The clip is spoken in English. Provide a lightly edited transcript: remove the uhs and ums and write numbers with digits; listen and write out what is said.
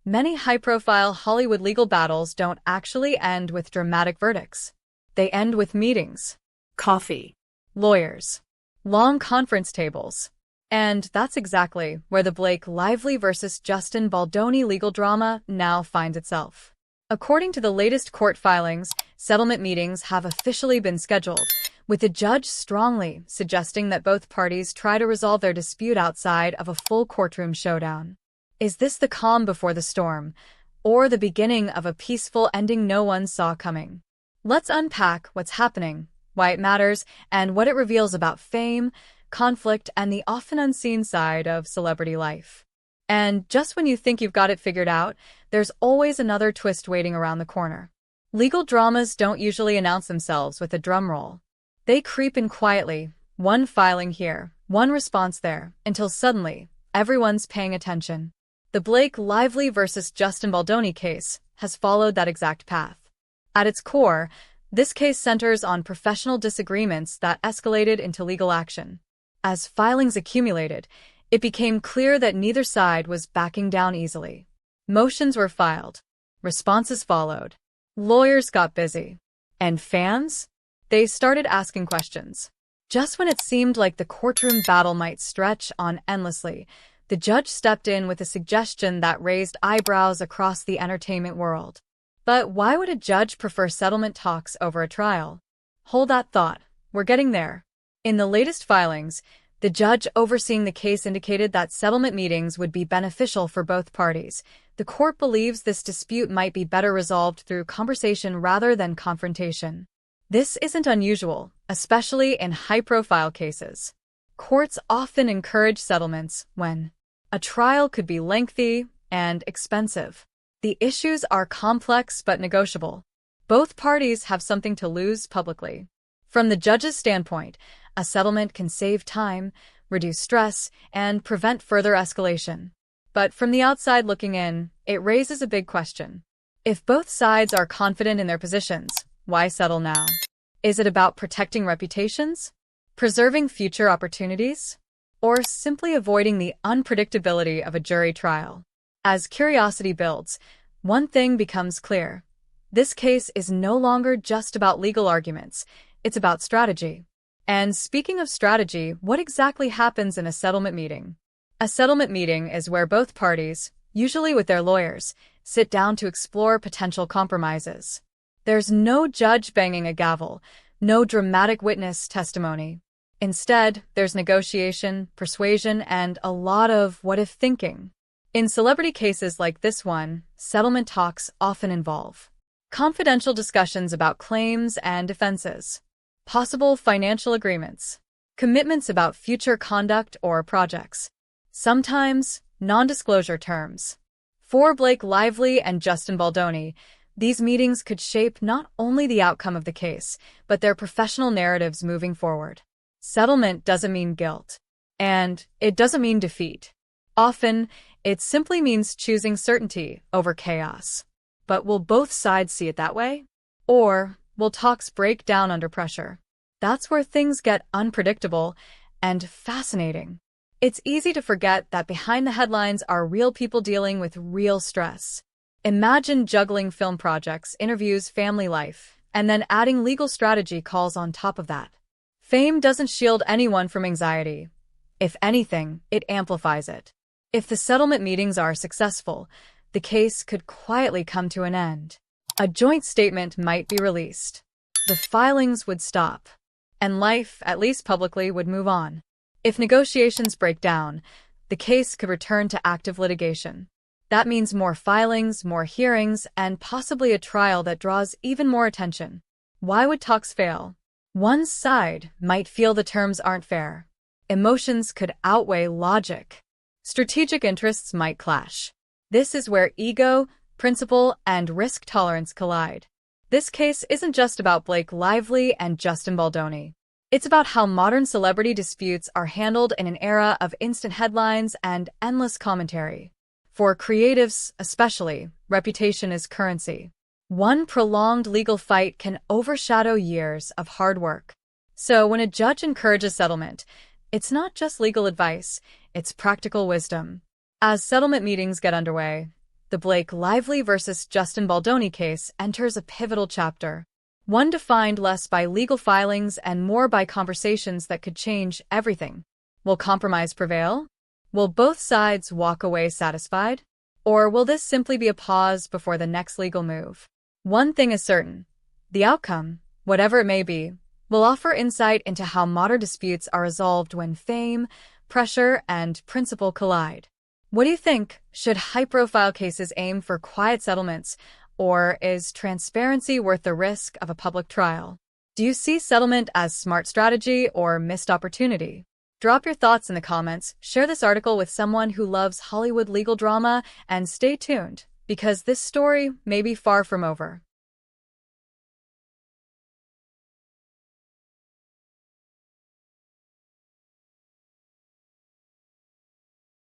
Many high-profile Hollywood legal battles don't actually end with dramatic verdicts. They end with meetings, coffee, lawyers, long conference tables. And that's exactly where the Blake Lively versus Justin Baldoni legal drama now finds itself. According to the latest court filings, settlement meetings have officially been scheduled, with the judge strongly suggesting that both parties try to resolve their dispute outside of a full courtroom showdown. Is this the calm before the storm, or the beginning of a peaceful ending no one saw coming? Let's unpack what's happening, why it matters, and what it reveals about fame, conflict, and the often unseen side of celebrity life. And just when you think you've got it figured out, there's always another twist waiting around the corner. Legal dramas don't usually announce themselves with a drum roll. They creep in quietly, one filing here, one response there, until suddenly, everyone's paying attention. The Blake Lively versus Justin Baldoni case has followed that exact path. At its core, this case centers on professional disagreements that escalated into legal action. As filings accumulated, it became clear that neither side was backing down easily. Motions were filed. Responses followed. Lawyers got busy. And fans? They started asking questions. Just when it seemed like the courtroom battle might stretch on endlessly, the judge stepped in with a suggestion that raised eyebrows across the entertainment world. But why would a judge prefer settlement talks over a trial? Hold that thought. We're getting there. In the latest filings, the judge overseeing the case indicated that settlement meetings would be beneficial for both parties. The court believes this dispute might be better resolved through conversation rather than confrontation. This isn't unusual, especially in high-profile cases. Courts often encourage settlements when a trial could be lengthy and expensive. The issues are complex but negotiable. Both parties have something to lose publicly. From the judge's standpoint, a settlement can save time, reduce stress, and prevent further escalation. But from the outside looking in, it raises a big question. If both sides are confident in their positions, why settle now? Is it about protecting reputations, preserving future opportunities, or simply avoiding the unpredictability of a jury trial? As curiosity builds, one thing becomes clear. This case is no longer just about legal arguments, it's about strategy. And speaking of strategy, what exactly happens in a settlement meeting? A settlement meeting is where both parties, usually with their lawyers, sit down to explore potential compromises. There's no judge banging a gavel, no dramatic witness testimony. Instead, there's negotiation, persuasion, and a lot of what-if thinking. In celebrity cases like this one, settlement talks often involve confidential discussions about claims and defenses, possible financial agreements, commitments about future conduct or projects, sometimes non-disclosure terms. For Blake Lively and Justin Baldoni, these meetings could shape not only the outcome of the case, but their professional narratives moving forward. Settlement doesn't mean guilt, and it doesn't mean defeat. Often, it simply means choosing certainty over chaos. But will both sides see it that way? Or will talks break down under pressure? That's where things get unpredictable and fascinating. It's easy to forget that behind the headlines are real people dealing with real stress. Imagine juggling film projects, interviews, family life, and then adding legal strategy calls on top of that. Fame doesn't shield anyone from anxiety. If anything, it amplifies it. If the settlement meetings are successful, the case could quietly come to an end. A joint statement might be released. The filings would stop. And life, at least publicly, would move on. If negotiations break down, the case could return to active litigation. That means more filings, more hearings, and possibly a trial that draws even more attention. Why would talks fail? One side might feel the terms aren't fair. Emotions could outweigh logic. Strategic interests might clash. This is where ego, principle, and risk tolerance collide. This case isn't just about Blake Lively and Justin Baldoni. It's about how modern celebrity disputes are handled in an era of instant headlines and endless commentary. For creatives, especially, reputation is currency. One prolonged legal fight can overshadow years of hard work. So when a judge encourages settlement, it's not just legal advice, it's practical wisdom. As settlement meetings get underway, the Blake Lively versus Justin Baldoni case enters a pivotal chapter, one defined less by legal filings and more by conversations that could change everything. Will compromise prevail? Will both sides walk away satisfied? Or will this simply be a pause before the next legal move? One thing is certain: the outcome, whatever it may be, will offer insight into how modern disputes are resolved when fame, pressure, and principle collide. What do you think? Should high-profile cases aim for quiet settlements, or is transparency worth the risk of a public trial? Do you see settlement as smart strategy or missed opportunity? Drop your thoughts in the comments, share this article with someone who loves Hollywood legal drama, and stay tuned, because this story may be far from over.